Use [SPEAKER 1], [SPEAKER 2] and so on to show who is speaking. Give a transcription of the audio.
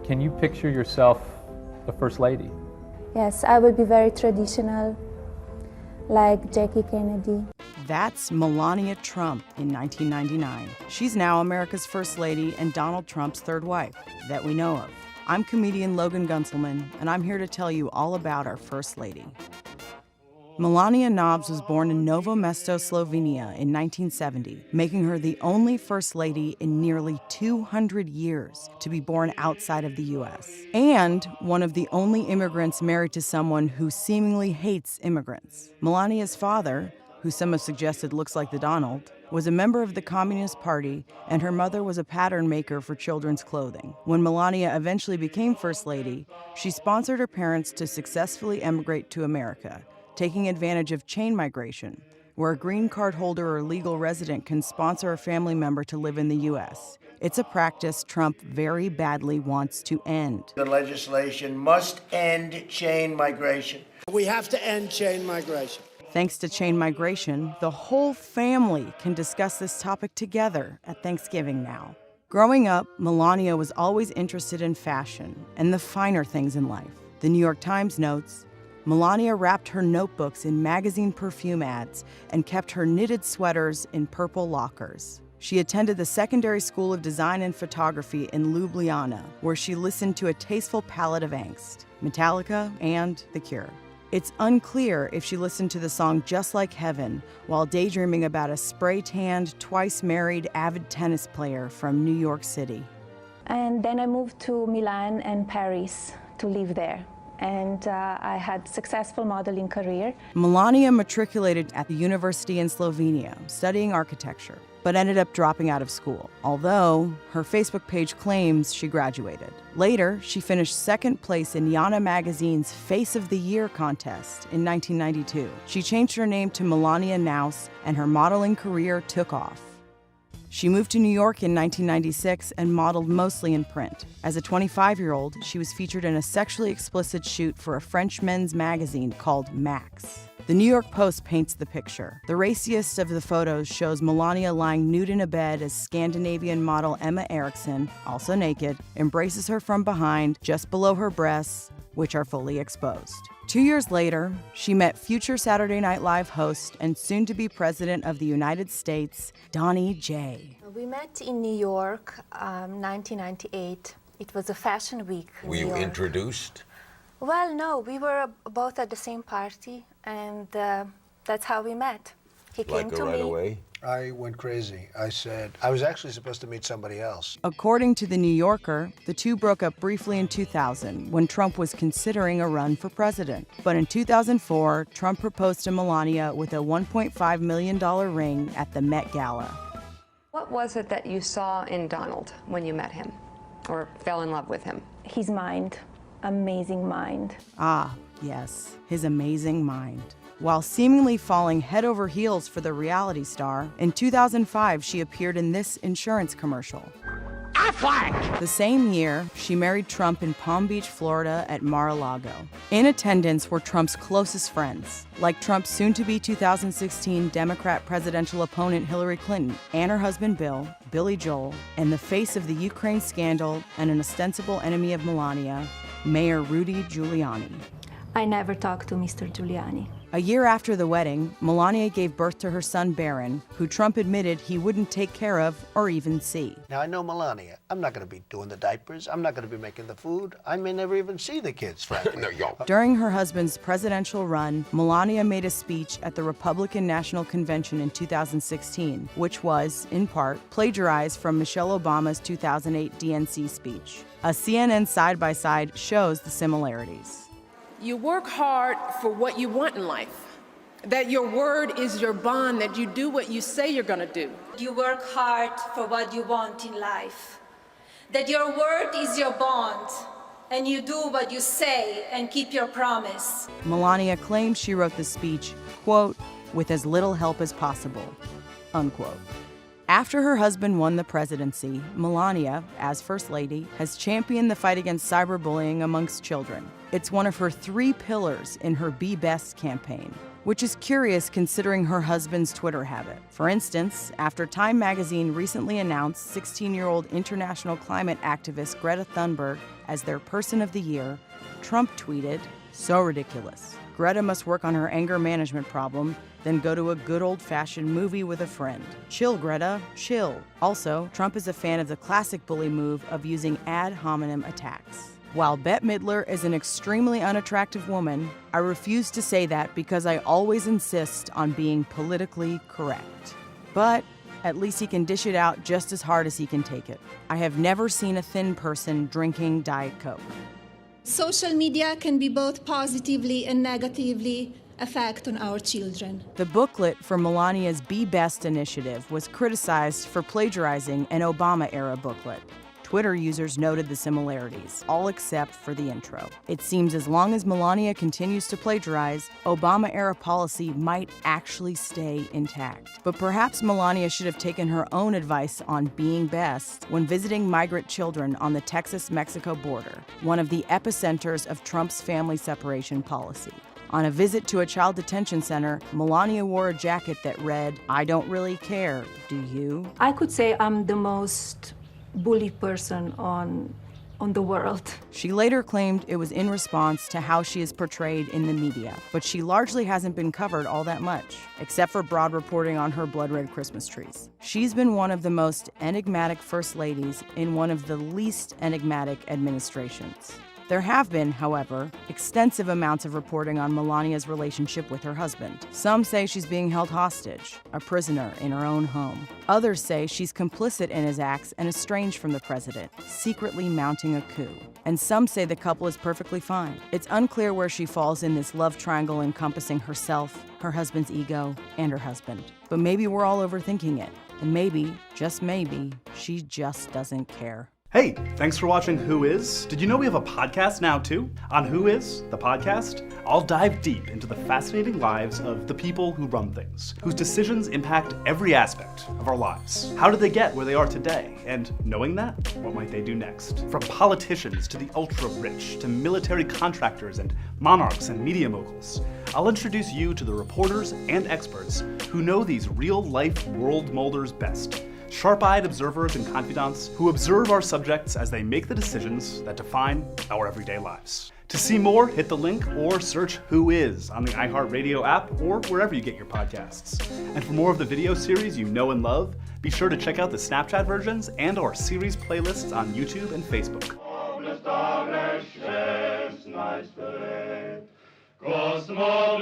[SPEAKER 1] Can you picture yourself a first lady?
[SPEAKER 2] Yes, I will be very traditional, like Jackie Kennedy.
[SPEAKER 3] That's Melania Trump in 1999. She's now America's first lady and Donald Trump's third wife that we know of. I'm comedian Logan Gunselman, and I'm here to tell you all about our first lady. Melania Knobs was born in Novo Mesto, Slovenia in 1970, making her the only first lady in nearly 200 years to be born outside of the U.S. and one of the only immigrants married to someone who seemingly hates immigrants. Melania's father, who some have suggested looks like the Donald, was a member of the Communist Party, and her mother was a pattern maker for children's clothing. When Melania eventually became First Lady, she sponsored her parents to successfully emigrate to America, taking advantage of chain migration, where a green card holder or legal resident can sponsor a family member to live in the U.S. It's a practice Trump very badly wants to end.
[SPEAKER 4] The legislation must end chain migration.
[SPEAKER 5] We have to end chain migration.
[SPEAKER 3] Thanks to chain migration, the whole family can discuss this topic together at Thanksgiving now. Growing up, Melania was always interested in fashion and the finer things in life. The New York Times notes, Melania wrapped her notebooks in magazine perfume ads and kept her knitted sweaters in purple lockers. She attended the Secondary School of Design and Photography in Ljubljana, where she listened to a tasteful palette of angst, Metallica and The Cure. It's unclear if she listened to the song Just Like Heaven while daydreaming about a spray-tanned, twice-married, avid tennis player from New York City.
[SPEAKER 2] And then I moved to Milan and Paris to live there. And I had a successful modeling career.
[SPEAKER 3] Melania matriculated at the university in Slovenia, studying architecture, but ended up dropping out of school, although her Facebook page claims she graduated. Later, she finished second place in Yana magazine's Face of the Year contest in 1992. She changed her name to Melania Naus, and her modeling career took off. She moved to New York in 1996 and modeled mostly in print. As a 25-year-old, she was featured in a sexually explicit shoot for a French men's magazine called Max. The New York Post paints the picture. The raciest of the photos shows Melania lying nude in a bed as Scandinavian model Emma Eriksson, also naked, embraces her from behind, just below her breasts, which are fully exposed. 2 years later, she met future Saturday Night Live host and soon-to-be president of the United States, Donnie J.
[SPEAKER 2] We met in New York, 1998. It was a fashion week in
[SPEAKER 6] Were
[SPEAKER 2] New
[SPEAKER 6] you
[SPEAKER 2] York.
[SPEAKER 6] introduced?
[SPEAKER 2] Well, no, we were both at the same party, and that's how we met. He came
[SPEAKER 6] Like
[SPEAKER 2] to
[SPEAKER 6] her right
[SPEAKER 2] me.
[SPEAKER 6] away?
[SPEAKER 5] I went crazy. I said, I was actually supposed to meet somebody else.
[SPEAKER 3] According to The New Yorker, the two broke up briefly in 2000 when Trump was considering a run for president. But in 2004, Trump proposed to Melania with a $1.5 million ring at the Met Gala.
[SPEAKER 7] What was it that you saw in Donald when you met him or fell in love with him?
[SPEAKER 2] His mind, amazing mind.
[SPEAKER 3] Ah, yes, his amazing mind. While seemingly falling head over heels for the reality star, in 2005 she appeared in this insurance commercial. The same year, she married Trump in Palm Beach, Florida at Mar-a-Lago. In attendance were Trump's closest friends, like Trump's soon-to-be 2016 Democrat presidential opponent Hillary Clinton, and her husband Bill, Billy Joel, and the face of the Ukraine scandal and an ostensible enemy of Melania, Mayor Rudy Giuliani.
[SPEAKER 2] I never talked to Mr. Giuliani.
[SPEAKER 3] A year after the wedding, Melania gave birth to her son Barron, who Trump admitted he wouldn't take care of or even see.
[SPEAKER 5] Now, I know Melania. I'm not going to be doing the diapers. I'm not going to be making the food. I may never even see the kids, frankly.
[SPEAKER 6] No, yo.
[SPEAKER 3] During her husband's presidential run, Melania made a speech at the Republican National Convention in 2016, which was, in part, plagiarized from Michelle Obama's 2008 DNC speech. A CNN side-by-side shows the similarities.
[SPEAKER 8] You work hard for what you want in life, that your word is your bond, that you do what you say you're going to do.
[SPEAKER 9] You work hard for what you want in life, that your word is your bond, and you do what you say and keep your promise.
[SPEAKER 3] Melania claims she wrote the speech, quote, with as little help as possible, unquote. After her husband won the presidency, Melania, as First Lady, has championed the fight against cyberbullying amongst children. It's one of her 3 pillars in her Be Best campaign. which is curious considering her husband's Twitter habit. For instance, after Time magazine recently announced 16-year-old international climate activist Greta Thunberg as their Person of the Year, Trump tweeted, "So ridiculous. Greta must work on her anger management problem, then go to a good old-fashioned movie with a friend. Chill, Greta, chill." Also, Trump is a fan of the classic bully move of using ad hominem attacks. While Bette Midler is an extremely unattractive woman, I refuse to say that because I always insist on being politically correct. But at least he can dish it out just as hard as he can take it. I have never seen a thin person drinking Diet Coke.
[SPEAKER 9] Social media can be both positively and negatively effect on our children.
[SPEAKER 3] The booklet for Melania's Be Best initiative was criticized for plagiarizing an Obama-era booklet. Twitter users noted the similarities, all except for the intro. It seems as long as Melania continues to plagiarize, Obama-era policy might actually stay intact. But perhaps Melania should have taken her own advice on being best when visiting migrant children on the Texas-Mexico border, one of the epicenters of Trump's family separation policy. On a visit to a child detention center, Melania wore a jacket that read, "I don't really care, do you?"
[SPEAKER 2] I could say I'm the most bullied person on the world.
[SPEAKER 3] She later claimed it was in response to how she is portrayed in the media, but she largely hasn't been covered all that much, except for broad reporting on her blood-red Christmas trees. She's been one of the most enigmatic first ladies in one of the least enigmatic administrations. There have been, however, extensive amounts of reporting on Melania's relationship with her husband. Some say she's being held hostage, a prisoner in her own home. Others say she's complicit in his acts and estranged from the president, secretly mounting a coup. And some say the couple is perfectly fine. It's unclear where she falls in this love triangle encompassing herself, her husband's ego, and her husband. But maybe we're all overthinking it. And maybe, just maybe, she just doesn't care.
[SPEAKER 6] Hey, thanks for watching Who Is? Did you know we have a podcast now too? On Who Is, the podcast, I'll dive deep into the fascinating lives of the people who run things, whose decisions impact every aspect of our lives. How did they get where they are today? And knowing that, what might they do next? From politicians to the ultra-rich, to military contractors and monarchs and media moguls, I'll introduce you to the reporters and experts who know these real-life world molders best. Sharp-eyed observers and confidants who observe our subjects as they make the decisions that define our everyday lives. To see more, hit the link or search Who Is on the iHeartRadio app or wherever you get your podcasts. And for more of the video series you know and love, be sure to check out the Snapchat versions and our series playlists on YouTube and Facebook. Kosmo